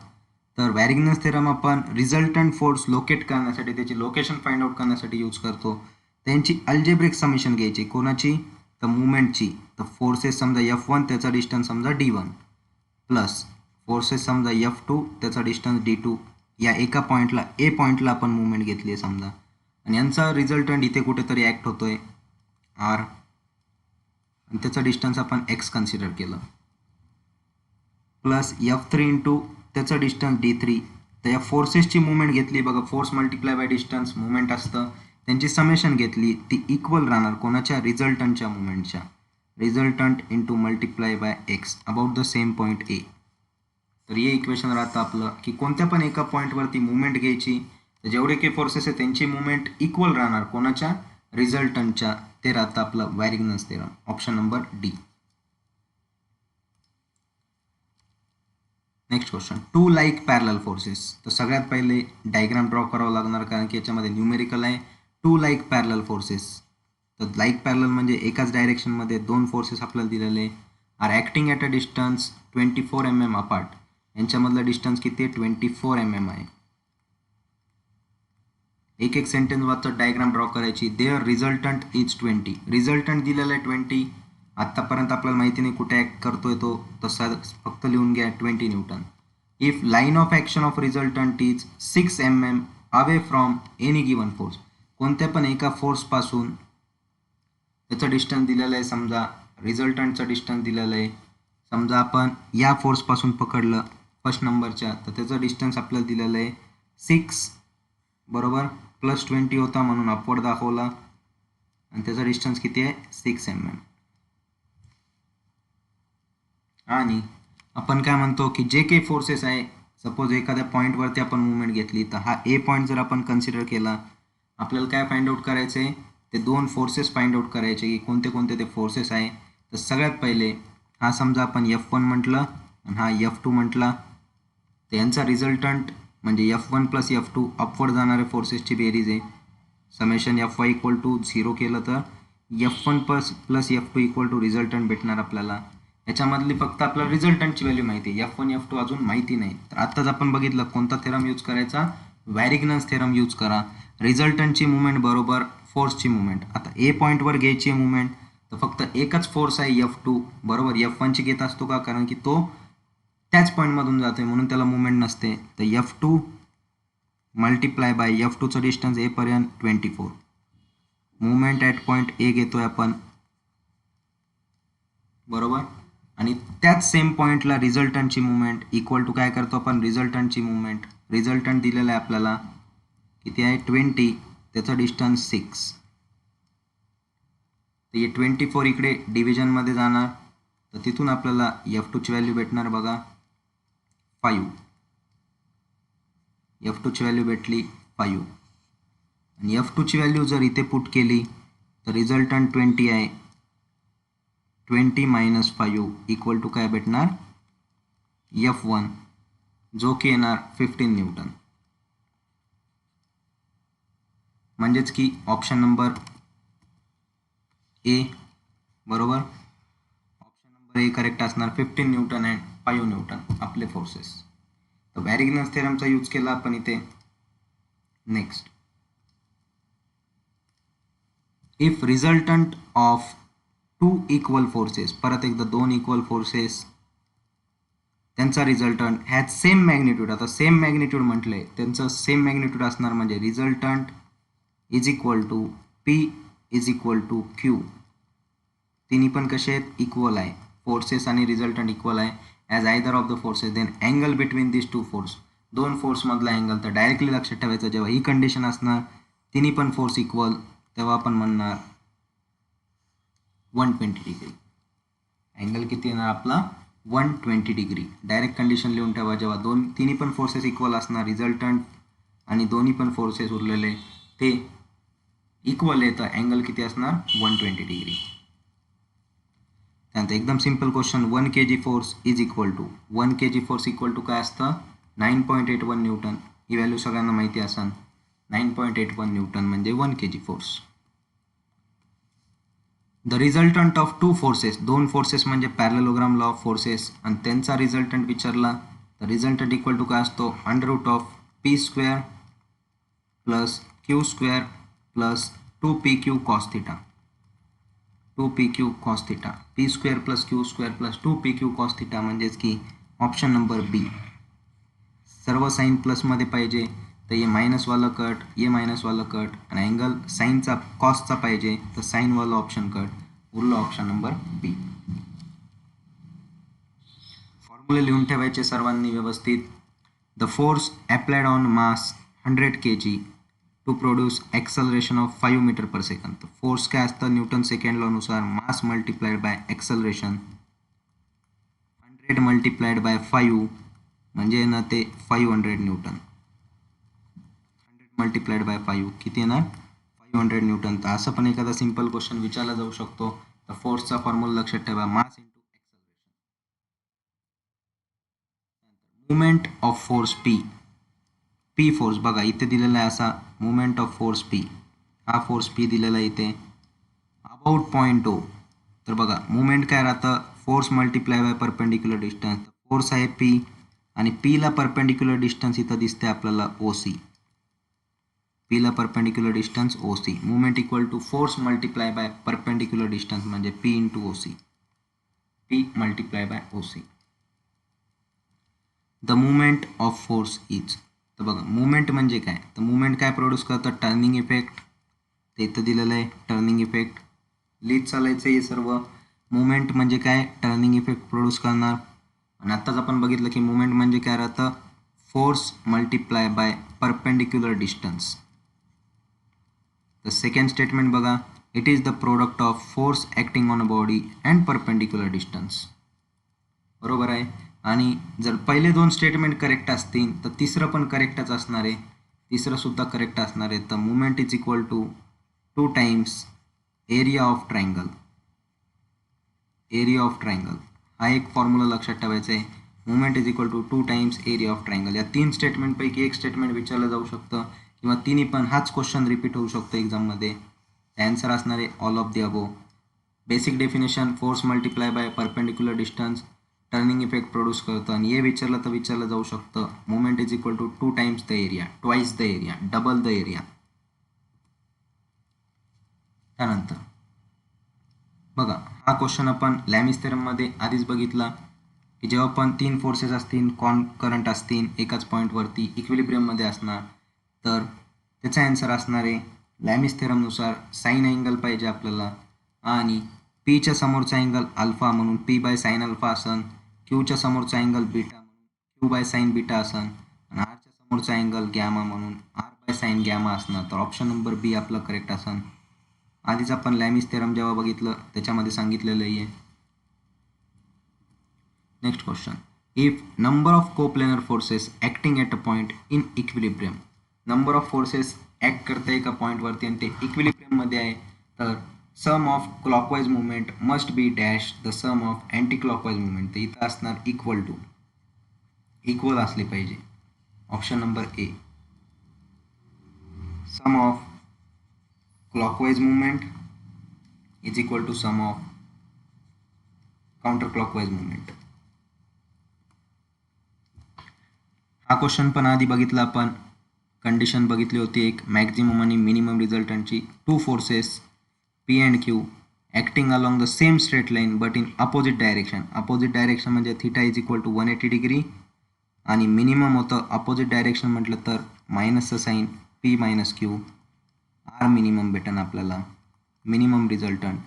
तर वॅरिग्नन्स थेरम आपण रिझल्टंट फोर्स लोकेट करण्यासाठी, त्याची लोकेशन फाइंड आउट करण्यासाठी यूज करतो. त्यांची अल्जेब्रिक समेशन घ्यायची, कोणाची, तर मुवमेंटची. तर फोर्सेस समजा F1 त्याचा डिस्टन्स समजा D1 प्लस फोर्सेस समजा F2 त्याचा डिस्टन्स D2. या एका पॉईंटला ए पॉईंटला आपण मुवमेंट घेतली आहे समजा आणि यांचा रिझल्टंट इथे कुठेतरी ॲक्ट होतोय R आणि त्याचा डिस्टन्स आपण X कन्सिडर केलं प्लस F3 इंटू त्याचं डिस्टन्स D3. तर या फोर्सेसची मुवमेंट घेतली बघा, force multiply by distance movement असतं, त्यांची समेशन घेतली ती इक्वल राहणार कोणाच्या, रिझल्टंटच्या मुवमेंटच्या. Resultant into multiply by X about the same point A. तर हे इक्वेशन राहतं आपलं की कोणत्या पण एका पॉईंटवरती मुवमेंट घ्यायची, तर जेवढे काही फोर्सेस आहे त्यांची मुवमेंट इक्वल राहणार कोणाच्या, रिझल्टंटच्या. ते राहतं आपलं Varignon's theorem. Option number D. Next question, two like parallel forces. तर सगळ्यात पहिले डायग्राम ड्रॉ करावं लागणार कारण की याच्यामध्ये न्यूमेरिकल आहे. टू लाईक पॅरलल फोर्सेस, तर लाईक पॅरलल म्हणजे एकाच डायरेक्शनमध्ये दोन फोर्सेस आपल्याला दिलेले are acting at a distance 24 mm apart. यांच्यामधलं डिस्टन्स किती आहे, 24 mm आहे. एक एक सेंटेन्स वाचत डायग्राम ड्रॉ करायची. Their resultant is 20. रिझल्टंट दिलेलं आहे 20. आत्तापर्यंत आपल्याला माहिती नाही कुठे ॲक्ट करतोय तो, तसा फक्त लिहून घ्या 20 Newton. If line of action of resultant is 6 mm away from any given force. कोणत्या पण एका फोर्सपासून त्याचं डिस्टन्स दिलेलं आहे, समजा रिझल्टंटचं डिस्टन्स दिलेलं आहे. समजा आपण या फोर्सपासून पकडलं फर्स्ट नंबरच्या, तर त्याचं डिस्टन्स आपल्याला दिलेलं आहे 6 बरोबर, प्लस 20 होता म्हणून अपवर्ड दाखवला आणि त्याचा डिस्टन्स किती आहे 6 mm. आणि आपण काय म्हणतो की जे काही फोर्सेस आहे, सपोज एखाद्या पॉईंटवरती आपण मुवमेंट घेतली तर हा ए पॉईंट जर आपण कन्सिडर केला, आपल्याला काय फाइंड आउट करायचं आहे, ते दोन फोर्सेस फाइंड आउट करायचे की कोणते कोणते ते फोर्सेस आहे. तर सगळ्यात पहिले हा समजा आपण F1 म्हटलं आणि हा F2 म्हटला, तर यांचा रिझल्टंट म्हणजे F1 प्लस F2 अपवर्ड जाणाऱ्या फोर्सेसची बेरीज आहे. समेशन Fy इक्वल टू 0 केलं तर F1 plus F2 equal to resultant भेटणार आपल्याला. याच्यामधली फक्त आपल्याला रिझल्टंटची व्हॅल्यू माहिती आहे, F1 F2 अजून माहिती नाही. तर आत्ताच आपण बघितलं कोणता थेरम यूज करायचा, वॅरिग्नन्स थेरम यूज करा. रिझल्टंटची मुवमेंट बरोबर फोर्सची मुवमेंट. आता ए पॉईंटवर घ्यायची आहे मुवमेंट, तर फक्त एकच फोर्स आहे F2 बरोबर. F1ची घेत असतो का, कारण की तो त्याच पॉईंटमधून जातो आहे म्हणून त्याला मुवमेंट नसते. तर F2 मल्टिप्लाय बाय F2चं डिस्टन्स ए पर्यंत 24. मुवमेंट ॲट पॉईंट ए घेतोय आपण बरोबर. आणि त्याच सेम पॉईंटला रिझल्टंटची मुवमेंट इक्वल टू काय करतो आपण, रिझल्टंटची मुवमेंट. रिझल्टंट दिलेलं आहे आपल्याला किती आहे 20, त्याचं डिस्टन्स 6. तर हे 24 इकडे डिव्हिजनमध्ये जाणार, तर तिथून आपल्याला F2ची व्हॅल्यू भेटणार बघा 5. F2ची व्हॅल्यू भेटली 5. आणि F2ची व्हॅल्यू जर इथे पुट केली तर रिझल्टंट 20 आहे. 20 मायनस 5 इक्वल टू काय भेटणार F1 जो की येणार 15 न्यूटन. म्हणजेच की ऑप्शन नंबर ए बरोबर. ऑप्शन नंबर ए करेक्ट असणार. 15 न्यूटन अँड 5 न्यूटन आपले फोर्सेस. तर व्हॅरिग्नन्स थेरमचा यूज केला आपण इथे. Next, if resultant of 2 equal forces, परत एकदा 2 इक्वल फोर्सेस त्यांचा रिझल्टंट हॅज सेम मॅग्निट्यूड. आता सेम मॅग्निट्यूड म्हटलंय, त्यांचं सेम मॅग्निट्यूड असणार म्हणजे resultant is equal to P is equal to Q. तिन्ही पण कसे आहेत, इक्वल आहे. फोर्सेस आणि रिझल्टंट इक्वल आहे. As either of the forces then angle between this two force. दोन फोर्समधला अँगल. तर डायरेक्टली लक्षात ठेवायचं, जेव्हा ही कंडिशन असणार तिन्ही पण फोर्स इक्वल, तेव्हा आपण म्हणणार 120 डिग्री. अँगल किती येणार आपला 120 डिग्री. डायरेक्ट कंडिशन लिहून ठेवा. जेव्हा तिन्ही पण फोर्सेस इक्वल असणार, रिझल्टंट आणि दोन्ही पण फोर्सेस उरलेले ते इक्वल आहे, तर अँगल किती असणार 120 डिग्री. त्यानंतर एकदम simple question, 1 kg force is equal to 1 kg force equal to काय असतं 9.81 न्यूटन. ही व्हॅल्यू सगळ्यांना माहिती असेल. 9.81 न्यूटन म्हणजे 1 kg force. The resultant of 2 forces, 2 forces म्हणजे पॅरलेलोग्राम लॉ ऑफ फोर्सेस, आणि त्यांचा रिझल्टंट विचारला तर रिझल्टंट इक्वल टू काय असतो √p² plus q² plus 2pq cos θ. 2pq cos θ. p² plus q² plus 2pq cos θ म्हणजेच की ऑप्शन नंबर बी. सर्व साईन प्लसमध्ये पाहिजे, तर ये मायनसवाला कट, ये मायनसवाला कट, आणि अँगल साईनचा कॉसचा पाहिजे तर साईनवाला ऑप्शन कट. उरलं ऑप्शन नंबर बी. फॉर्म्युले लिहून ठेवायचे सर्वांनी व्यवस्थित. The force applied on mass 100 kg to produce acceleration of 5 metre per second. तर फोर्स काय असतं न्यूटन सेकंड लॉनुसार mass multiplied by acceleration. 100 multiplied by 5 म्हणजे ना ते 500 न्यूटन. 100 मल्टिप्लाइड बाय 5 किती येणार 500 न्यूटन. तर असं पण एखादा सिंपल क्वेश्चन विचारला जाऊ शकतो. तर फोर्सचा फॉर्म्युला लक्षात ठेवा, mass into acceleration. Movement of force P. P force बघा इथे दिलेला आहे असा, मुवमेंट ऑफ फोर्स पी. हा फोर्स पी दिलेला आहे इथे अबाउट पॉईंट ओ. तर बघा मुवमेंट काय राहतं force multiply by perpendicular distance. Force आहे पी आणि पीला परपेंडिक्युलर डिस्टन्स इथं दिसते आपल्याला OC. पीला perpendicular distance OC. Movement equal to force multiply by perpendicular distance म्हणजे P into OC. P multiply by OC. The movement of force is. तर बघा मुवमेंट म्हणजे काय, तर मुवमेंट काय प्रोड्यूस करतं टर्निंग इफेक्ट. ते इथं दिलेलं आहे टर्निंग इफेक्ट. लिहित चालायचं हे सर्व. मुवमेंट म्हणजे काय टर्निंग इफेक्ट प्रोड्यूस करणार. आणि आत्ताच आपण बघितलं की मुवमेंट म्हणजे काय राहतं force multiply by perpendicular distance. तर सेकंड स्टेटमेंट बघा, it is the product of force acting on a body and perpendicular distance. बरोबर आहे. आणि जर पहिले दोन स्टेटमेंट करेक्ट असतील तर तिसरं पण करेक्टच असणार आहे. तिसरं सुद्धा करेक्ट असणार आहे. तर movement is equal to 2 times area of triangle. Area of triangle हा एक फॉर्म्युला लक्षात ठेवायचा आहे. Movement is equal to 2 times area of triangle. या 3 स्टेटमेंटपैकी एक स्टेटमेंट विचारलं जाऊ शकतं किंवा तिन्ही पण हाच क्वेश्चन रिपीट होऊ शकतो एक्झाममध्ये. ॲन्सर असणार आहे all of the above. Basic definition force multiply by perpendicular distance turning effect produce करतं. आणि हे विचारलं तर विचारलं जाऊ शकतं movement is equal to 2 times the area, twice the area, double the area. त्यानंतर बघा, हा क्वेश्चन आपण लॅमिस थेरममध्ये आधीच बघितला की जेव्हा पण तीन फोर्सेस असतील, कॉन्करंट असतील, एकाच पॉईंटवरती इक्विलिब्रियममध्ये असणार, तर त्याचा आन्सर असणार आहे लॅमिस थेरमनुसार साईन अँगल पाहिजे आपल्याला, आणि पीच्या समोरचा अँगल अल्फा म्हणून पी बाय साईन अल्फा असन, क्यूच्या समोरचा अँगल बीटा म्हणून क्यू बाय साईन बीटा असन, आणि आरच्या समोरचा अँगल गॅमा म्हणून आर बाय साईन गॅमा असणार. तर ऑप्शन नंबर बी आपला करेक्ट असन. आधीच आपण लॅमिस थेरम जेव्हा बघितलं त्याच्यामध्ये सांगितलेलं आहे. Next question, if number of coplanar forces acting at a point in equilibrium, number of forces act करते एका पॉईंटवरती आणि ते इक्विलिब्रियममध्ये आहे, तर sum of clockwise movement must be dash the sum of anti clockwise movement. तर इथं असणार इक्वल टू, इक्वल असले पाहिजे. Option number A, sum of clockwise movement is equal to sum of counter clockwise movement. हा question पण आधी बघितला आपण, कंडिशन बघितली होती एक, मॅक्झिमम आणि मिनिमम रिझल्टंटची. Two forces P and Q acting along the same straight line but in opposite direction. Opposite direction म्हणजे theta is equal to 180 degree, आणि मिनिमम होतं अपोजिट डायरेक्शन म्हटलं तर मायनसचं sign P minus Q, R minimum भेटेन आपल्याला, minimum resultant.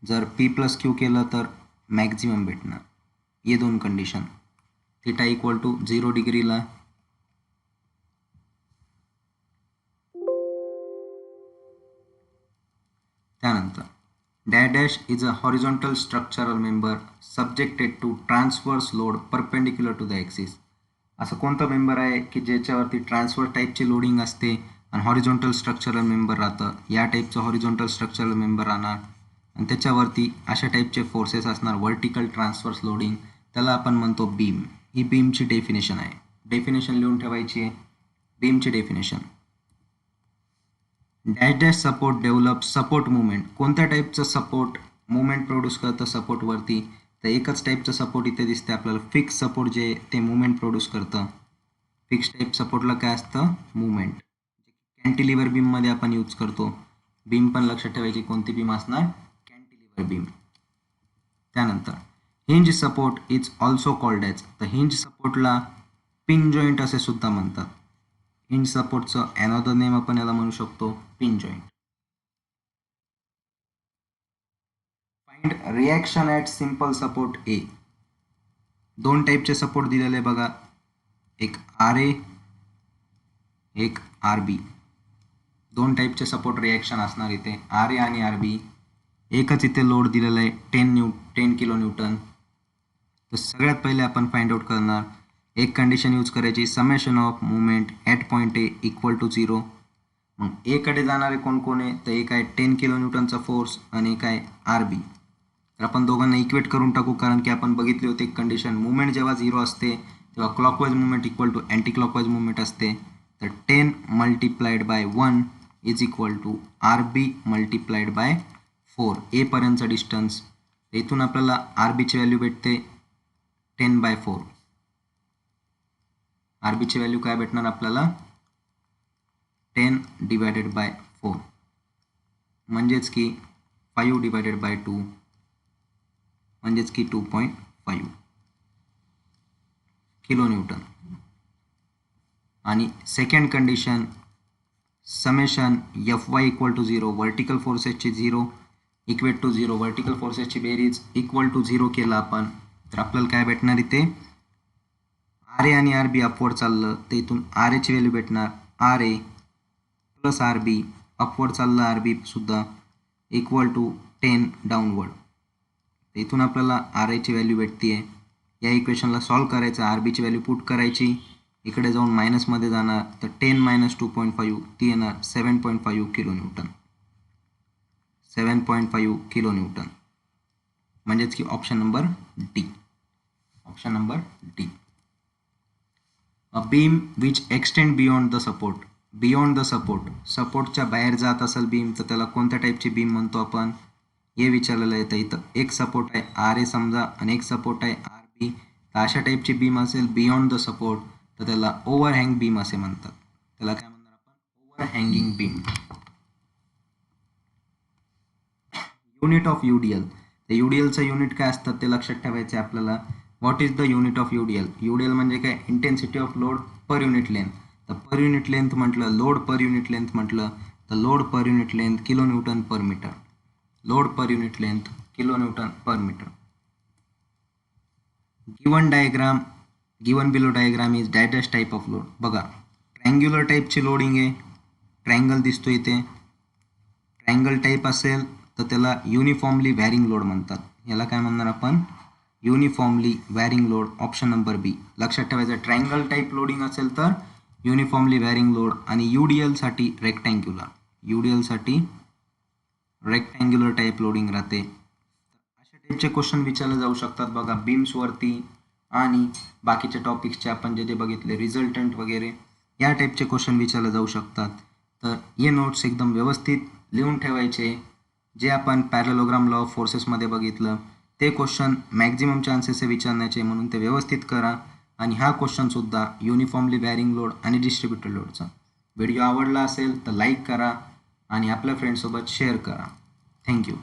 जर P plus Q केलं तर मॅक्झिमम भेटणार. हे दोन कंडिशन, थिटा इक्वल टू 0 डिग्रीला त्यानंतर dash dash is a horizontal structural member subjected to transverse load perpendicular to the axis. असं कोणतं मेंबर आहे की ज्याच्यावरती ट्रान्सफर टाईपची लोडिंग असते आणि हॉरिझॉन्टल स्ट्रक्चरल मेंबर राहतं. या टाईपचं हॉरिझॉन्टल स्ट्रक्चरल मेंबर राहणार आणि त्याच्यावरती अशा टाईपचे फोर्सेस असणार, व्हर्टिकल ट्रान्सफर्स लोडिंग, त्याला आपण म्हणतो बीम. ही बीमची डेफिनेशन आहे, डेफिनेशन लिहून ठेवायची आहे. बीमची definition, dash dash support develop support movement. कोणत्या टाईपचं सपोर्ट मुवमेंट प्रोड्यूस करतं सपोर्टवरती, तर एकच टाईपचं सपोर्ट इथे दिसते आपल्याला, फिक्स सपोर्ट जे ते मुवमेंट प्रोड्यूस करतं. फिक्स टाईप सपोर्टला काय असतं, मुवमेंट. कॅन्टिलिव्हर बीममध्ये आपण यूज करतो. बीम पण लक्षात ठेवायची, कोणती बीम असणार, कॅन्टिलिव्हर बीम. त्यानंतर hinge support is also called as, तर हिंज सपोर्टला पिन जॉईंट असे सुद्धा म्हणतात. हिंज सपोर्टचं अनदर नेम आपण याला म्हणू शकतो pin joint. Find reaction at simple support A. दोन टाईपचे सपोर्ट दिलेले बघा, एक आर ए, एक आर बी. दोन टाईपचे सपोर्ट रिॲक्शन असणार इथे, आर ए आणि आर बी. एकच इथे लोड दिलेला आहे 10 किलो न्यूटन. तर सगळ्यात पहिले आपण फाइंड आउट करणार, एक कंडिशन यूज करायची, summation of movement at point A equal to 0. मग एकडे जाणारे कोण कोण आहे, तर एक आहे 10 किलो न्यूटनचा फोर्स आणि एक आहे आर बी. तर आपण दोघांना इक्वेट करून टाकू, कारण की आपण बघितली होती एक कंडिशन, मुवमेंट जेव्हा 0 असते तेव्हा clockwise movement equal to anti clockwise movement असते. तर 10 multiplied by 1 is equal to R B multiplied by 4. एपर्यंतचं डिस्टन्स, इथून आपल्याला आर बीची व्हॅल्यू भेटते 10/4. आर बीची व्हॅल्यू काय भेटणार आपल्याला, 10 डिवायडेड बाय 4, म्हणजेच की 5 डिवायडेड बाय 2, म्हणजेच की 2.5 किलो न्यूटन. आणि second condition, summation F Y equal to 0, vertical फोर्सेसची 0 इक्वेट टू 0, व्हर्टिकल फोर्सेसची बेरीज इक्वल टू 0 केलं आपण, तर आपल्याला काय भेटणार इथे, आर ए आणि आर बी अपवर्ड चाललं तर इथून आर एची व्हॅल्यू भेटणार R A plus R B, upward चाललं आर बी सुद्धा, इक्वल टू 10 डाऊनवर्ड. इथून आपल्याला आर एची व्हॅल्यू भेटते आहे. या इक्वेशनला सॉल्व करायचं, आर बीची व्हॅल्यू पुट करायची, इकडे जाऊन मायनसमध्ये जाणार, तर 10 मायनस 2.5 ती येणार 7.5 किलो न्यूटन, 7.5 किलो न्यूटन, म्हणजेच की option number D. Option number D. A beam which extend beyond the support, beyond the support, सपोर्टच्या बाहेर जात असेल बीम, तर त्याला कोणत्या टाईपची बीम म्हणतो आपण, हे विचारलेलं येतं. इथं एक सपोर्ट आहे आर ए समजा आणि एक सपोर्ट आहे आर बी, तर अशा टाईपची बीम असेल बियॉन्ड द सपोर्ट, तर त्याला ओव्हरहँग बीम असे म्हणतात. त्याला काय म्हणणार आपण, ओव्हरहँगिंग बीम. Unit of UDL. तर UDLचं युनिट काय असतं ते लक्षात ठेवायचं आहे आपल्याला. What is the unit of UDL? UDL म्हणजे काय? Intensity of load per unit length. तर पर युनिट लेंथ म्हटलं, लोड पर युनिट लेंथ म्हटलं तर load per unit length kilo newton per metre. Load per unit length kilo newton per metre. Given diagram, given below diagram is dash type of load. बघा, triangular टाईपची loading आहे, triangle दिसतो इथे. Triangle type असेल तर त्याला uniformly varying load म्हणतात. याला काय म्हणणार आपण? Uniformly varying load. Option number B. लक्षात ठेवायचं, ट्रँगल टाईप लोडिंग असेल तर युनिफॉर्मली व्हॅरिंग लोड. आणि UDLसाठी रेक्टँग्युलर, UDLसाठी रेक्टँग्युलर टाईप लोडिंग राहते. अशा टाईपचे क्वेश्चन विचारले जाऊ शकतात. बघा, बीम्सवरती आणि बाकीच्या टॉपिक्सचे आपण जे बघितले, रिझल्टंट वगैरे, या टाईपचे क्वेश्चन विचारले जाऊ शकतात. तर हे नोट्स एकदम व्यवस्थित लिहून ठेवायचे. जे आपण पॅरलेलोग्राम लॉ ऑफ फोर्सेसमध्ये बघितलं ते क्वेश्चन मॅक्झिमम चान्सेस आहे विचारण्याचे, म्हणून ते व्यवस्थित करा. आणि हा क्वेश्चनसुद्धा युनिफॉर्मली व्हॅरिंग लोड आणि डिस्ट्रीब्युटेड लोडचा. व्हिडिओ आवडला असेल तर लाईक करा आणि आपल्या फ्रेंड्ससोबत शेअर करा. थँक्यू.